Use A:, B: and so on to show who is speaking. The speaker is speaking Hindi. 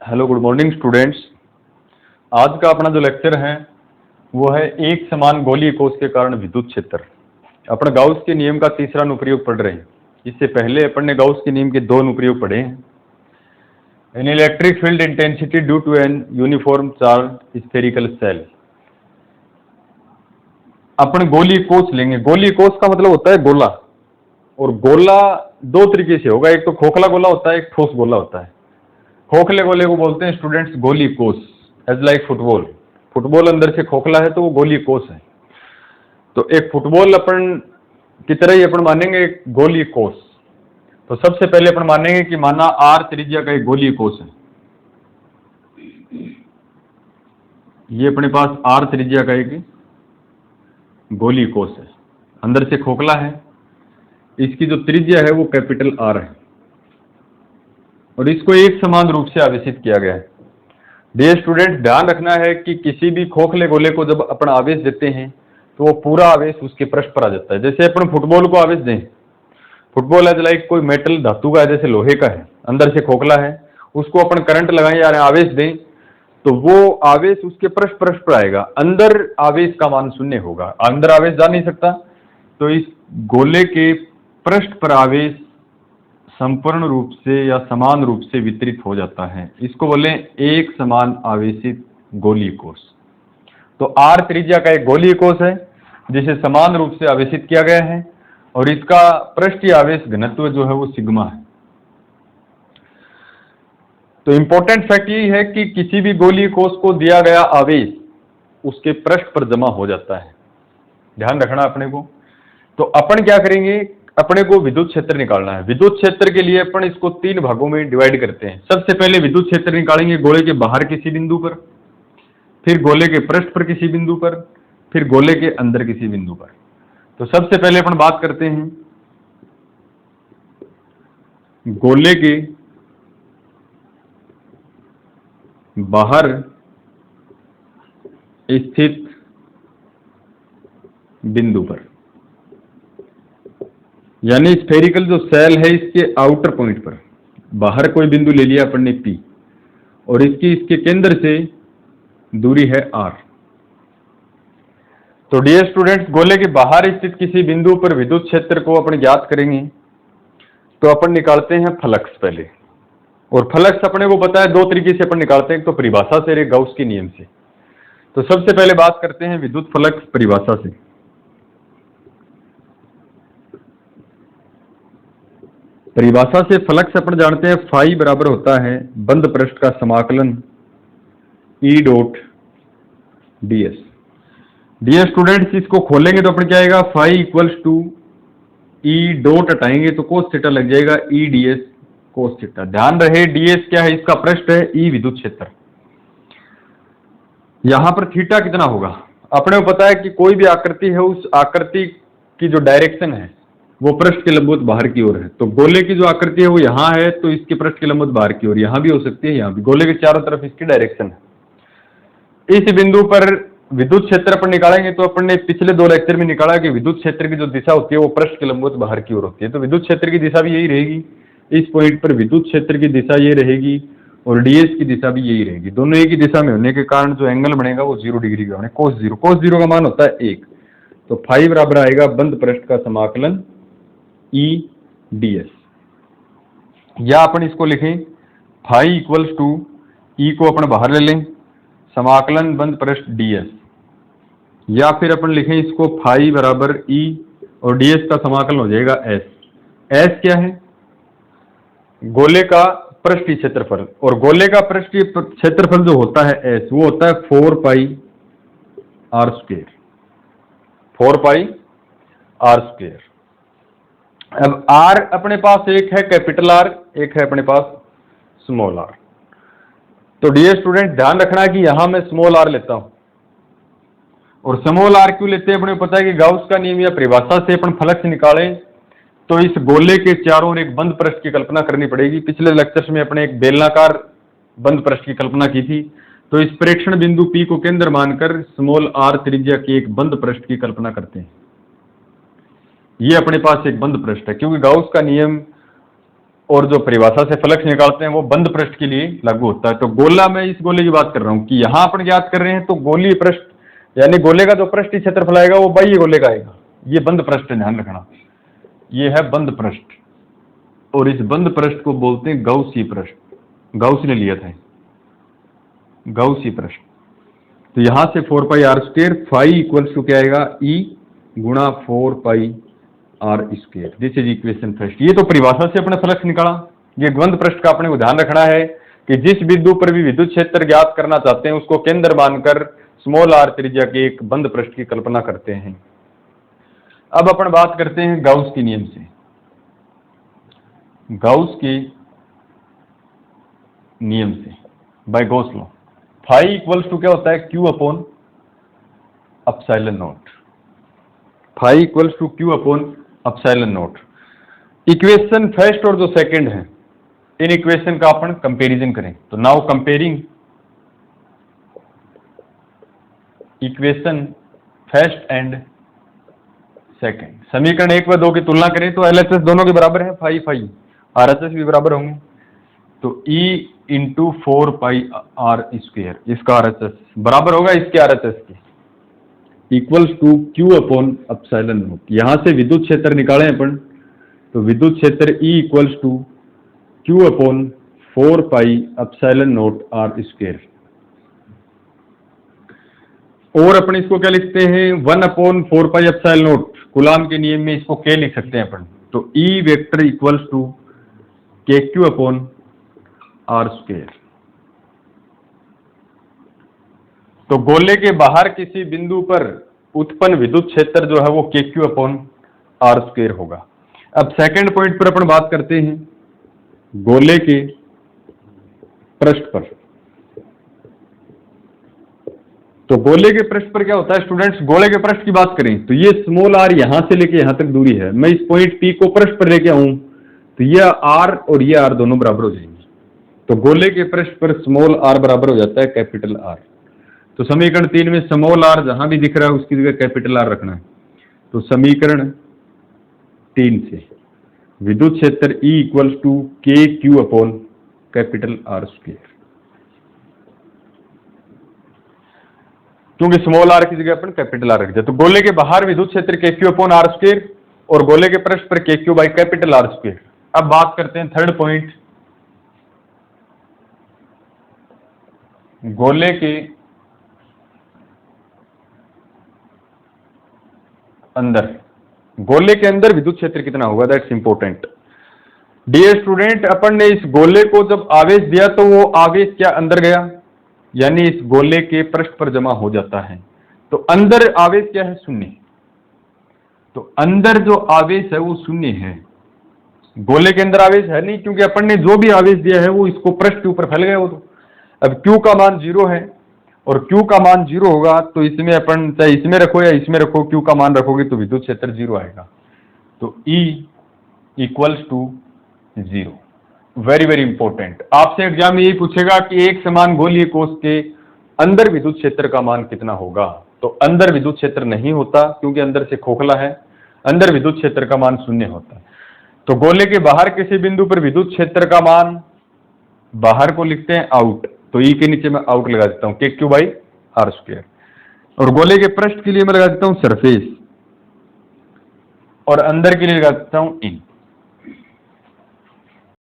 A: Hello, good morning students. आज का अपना जो लेक्चर है वो है एक समान गोलीय कोश के कारण विद्युत क्षेत्र। अपन गाउस के नियम का तीसरा अनुप्रयोग पढ़ रहे हैं। इससे पहले अपन ने गाउस के नियम के दो अनुप्रयोग पढ़े हैं। An electric field intensity due to an uniform charge spherical shell. अपन गोलीय कोश लेंगे। गोलीय कोश का मतलब होता है गोला, और गोला दो तरीके से होगा। एक तो खोखला गोला होता है, एक ठोस गोला होता है। खोखले गोले को बोलते हैं स्टूडेंट्स गोलीय कोश, एज लाइक फुटबॉल। फुटबॉल अंदर से खोखला है तो वो गोलीय कोश है। तो एक फुटबॉल अपन की तरह ही अपन मानेंगे एक गोलीय कोश। तो सबसे पहले अपन मानेंगे कि माना आर त्रिज्या का एक गोलीय कोश है। ये अपने पास आर त्रिज्या का एक गोलीय कोश है, अंदर से खोखला है। इसकी जो त्रिज्या है वो कैपिटल आर है, और इसको एक समान रूप से आवेशित किया गया है। डियर स्टूडेंट, ध्यान रखना है कि किसी भी खोखले गोले को जब अपन आवेश देते हैं तो वो पूरा आवेश उसके पृष्ठ पर आ जाता है। जैसे अपन फुटबॉल को आवेश दें, फुटबॉल एज लाइक कोई मेटल धातु का है, जैसे लोहे का है, अंदर से खोखला है, उसको अपन करंट लगाएं या आवेश दें तो वो आवेश उसके पृष्ठ पर आएगा। अंदर आवेश का मान शून्य होगा, अंदर आवेश जा नहीं सकता। तो इस गोले के पृष्ठ पर आवेश संपूर्ण रूप से या समान रूप से वितरित हो जाता है। इसको बोले एक समान आवेशित गोलीय कोश। तो आर त्रिज्या का एक गोलीय कोश है जिसे समान रूप से आवेशित किया गया है, और इसका पृष्ठीय आवेश घनत्व जो है वो सिग्मा है। तो इंपॉर्टेंट फैक्ट ये है कि किसी भी गोलीय कोश को दिया गया आवेश उसके पृष्ठ पर जमा हो जाता है। ध्यान रखना अपने को। तो अपन क्या करेंगे, अपने को विद्युत क्षेत्र निकालना है। विद्युत क्षेत्र के लिए अपन इसको तीन भागों में डिवाइड करते हैं। सबसे पहले विद्युत क्षेत्र निकालेंगे गोले के बाहर किसी बिंदु पर, फिर गोले के पृष्ठ पर किसी बिंदु पर, फिर गोले के अंदर किसी बिंदु पर। तो सबसे पहले अपन बात करते हैं गोले के बाहर स्थित बिंदु पर, यानी स्फेरिकल जो सेल है इसके आउटर पॉइंट पर। बाहर कोई बिंदु ले लिया अपन ने P, और इसके केंद्र से दूरी है R। तो डियर स्टूडेंट्स, गोले के बाहर स्थित किसी बिंदु पर विद्युत क्षेत्र को अपन ज्ञात करेंगे। तो अपन निकालते हैं फ्लक्स पहले, और फ्लक्स अपने को पता है दो तरीके से अपन निकालते हैं, एक तो परिभाषा से, एक गाउस के नियम से। तो सबसे पहले बात करते हैं विद्युत फ्लक्स परिभाषा से। परिभाषा से फ्लक्स अपन जानते हैं फाई बराबर होता है बंद पृष्ठ का समाकलन E dot ds। Dear students, इसको खोलेंगे तो अपन क्या आएगा, phi equals to E dot हटाएंगे तो कोस थीटा लग जाएगा E ds कोस थीटा। ध्यान रहे ds क्या है, इसका पृष्ठ है, E विद्युत क्षेत्र। यहां पर थीटा कितना होगा, अपने को पता है कि कोई भी आकृति है उस आकृति की जो डायरेक्शन है वो पृष्ठ के लंबवत बाहर की ओर है। तो गोले की जो आकृति है वो यहां है, तो इसके पृष्ठ के लंबवत बाहर की ओर, यहां भी हो सकती है, यहां भी। गोले के चारों तरफ इसकी डायरेक्शन है। इस बिंदु पर विद्युत क्षेत्र अपन निकालेंगे। तो अपन ने पिछले दो लेक्चर में निकाला कि विद्युत क्षेत्र की जो दिशा होती है वो पृष्ठ के लंबवत बाहर की ओर होती है। तो विद्युत क्षेत्र की दिशा भी यही रहेगी। इस पॉइंट पर विद्युत क्षेत्र की दिशा ये रहेगी, और ds की दिशा भी यही रहेगी। दोनों एक ही दिशा में होने के कारण जो एंगल बनेगा वो 0 डिग्री का बनेगा, cos 0। cos 0 का मान होता है 1। तो फाई बराबर आएगा बंद पृष्ठ का समाकलन E ds, या अपन इसको लिखें फाई इक्वल्स टू E को अपन बाहर ले लें, समाकलन बंद पृष्ठ ds, या फिर अपन लिखें इसको फाई बराबर E और ds का समाकलन हो जाएगा s। s क्या है, गोले का पृष्ठीय क्षेत्रफल, और गोले का पृष्ठीय क्षेत्रफल जो होता है s, वो होता है 4 पाई r स्क्वायर। 4 पाई r स्क्वायर। अब r अपने पास एक है कैपिटल R, एक है अपने पास स्मॉल r। तो डियर स्टूडेंट, ध्यान रखना है कि यहां मैं स्मॉल r लेता हूं, और स्मॉल r क्यों लेते हैं, अपने को पता है कि गाउस का नियम या परिभाषा से अपन फ्लक्स निकालें तो इस गोले के चारों ओर एक बंद पृष्ठ की कल्पना करनी पड़ेगी। पिछले लेक्चर्स में अपने एक बेलनाकार बंद पृष्ठ की कल्पना की थी। तो इस प्रेक्षण बिंदु P को केंद्र मानकर स्मॉल r त्रिज्या के एक बंद पृष्ठ की कल्पना करते हैं। ये अपने पास एक बंद पृष्ठ है, क्योंकि गाउस का नियम और जो परिभाषा से फ्लक्स निकालते हैं वो बंद पृष्ठ के लिए लागू होता है। तो गोला, मैं इस गोले की बात कर रहा हूं कि यहां अपन ज्ञात कर रहे हैं, तो गोलीय पृष्ठ यानी गोले का जो पृष्ठीय क्षेत्रफल आएगा वो बाह्य गोले का आएगा। ये बंद पृष्ठ है, ध्यान रखना, ये है बंद पृष्ठ, और इस बंद पृष्ठ को बोलते हैं गाउसी पृष्ठ। गाउस ने लिया था गाउसी पृष्ठ। तो यहां से 4 pi r square, phi equals to क्या आएगा, ई गुणा 4 pi r square. This is equation first. ये तो परिभाषा से अपने फ्लक्स निकाला। ये बंद पृष्ठ का अपने को ध्यान रखना है कि जिस बिंदु पर भी विद्युत क्षेत्र ज्ञात करना चाहते हैं उसको केंद्र मानकर स्मॉल आर त्रिज्या के एक बंद पृष्ठ की कल्पना करते हैं। अब अपन बात करते हैं गाउस के नियम से। गाउस के नियम से, by Gauss law, phi equals to क्या होता है, q upon epsilon not. Phi equals to q upon epsilon not. Equation first और जो सेकंड है, इन इक्वेशन का अपन कंपैरिजन करें। तो now comparing equation first and second, समीकरण 1 व 2 की तुलना करें तो एलएचएस दोनों के बराबर है, फाई फाई, आरएचएस भी बराबर होंगे। तो E into 4 pi r square, इसका आरएचएस बराबर होगा इसके आरएचएस के, equals to q upon epsilon not. यहां से विद्युत क्षेत्र निकाले अपन, तो विद्युत क्षेत्र E equals to q upon 4 pi epsilon not r square. और अपन इसको क्या लिखते हैं, 1 upon 4 pi epsilon not, Coulomb के नियम में इसको के लिख सकते हैं अपन। तो E वेक्टर इक्वल्स टू के क्यू अपॉन आर स्क्वायर। तो गोले के बाहर किसी बिंदु पर उत्पन्न विद्युत क्षेत्र जो है वो के क्यू अपॉन आर स्क्वायर होगा। अब सेकंड पॉइंट पर अपन बात करते हैं गोले के पृष्ठ पर। तो गोले के पृष्ठ पर क्या होता है स्टूडेंट्स, गोले के पृष्ठ की बात करें तो ये स्मॉल आर यहां से लेके यहां तक दूरी है। मैं इस पॉइंट पी को पृष्ठ पर लेके आऊं तो ये आर और ये आर दोनों बराबर हो जाएंगे। तो गोले के पृष्ठ पर स्मॉल आर बराबर हो जाता है कैपिटल आर। तो समीकरण 3 में स्मॉल आर जहां भी दिख रहा है उसकी जगह कैपिटल आर रखना है। तो समीकरण 3 से विद्युत क्षेत्र E इक्वल्स टू के Q upon capital R square, क्योंकि स्मॉल आर की जगह अपन कैपिटल आर रख दिया। तो गोले के बाहर विद्युत क्षेत्र के क्यू अपॉन आर स्क्वायर और गोले के पृष्ठ पर के Q by capital R square. अब बात करते हैं थर्ड पॉइंट, गोले के अंदर, गोले के अंदर विद्युत क्षेत्र कितना होगा, दैट्स इंपॉर्टेंट। डियर स्टूडेंट, अपन ने इस गोले को जब आवेश दिया तो वो आवेश क्या अंदर गया, यानी इस गोले के पृष्ठ पर जमा हो जाता है। तो अंदर आवेश क्या है, शून्य। तो अंदर जो आवेश है वो शून्य है, गोले के अंदर आवेश है नहीं, क्योंकि अपन ने जो भी आवेश दिया है वो इसको पृष्ठ के ऊपर फैल गया वो। तो अब Q का मान 0 है और Q का मान 0 होगा तो इसमें अपन चाहे इसमें रखो या इसमें रखो, Q का मान रखोगे तो विद्युत क्षेत्र 0 आएगा। तो E equals to 0। Very very important, आपसे एग्जाम में यही पूछेगा कि एक समान गोलीय कोश के अंदर विद्युत क्षेत्र का मान कितना होगा। तो अंदर विद्युत क्षेत्र नहीं होता क्योंकि अंदर से खोखला है, अंदर विद्युत क्षेत्र का मान 0 होता है। तो गोले के बाहर किसी बिंदु पर विद्युत क्षेत्र का मान, बाहर को लिखते हैं आउट, तो ई के नीचे मैं आउट लगा देता हूं के क्यू बाई आर स्क्वायर, और गोले के पृष्ठ के लिए मैं लगा देता हूं सरफेस, और अंदर के लिए लगा देता हूं इन।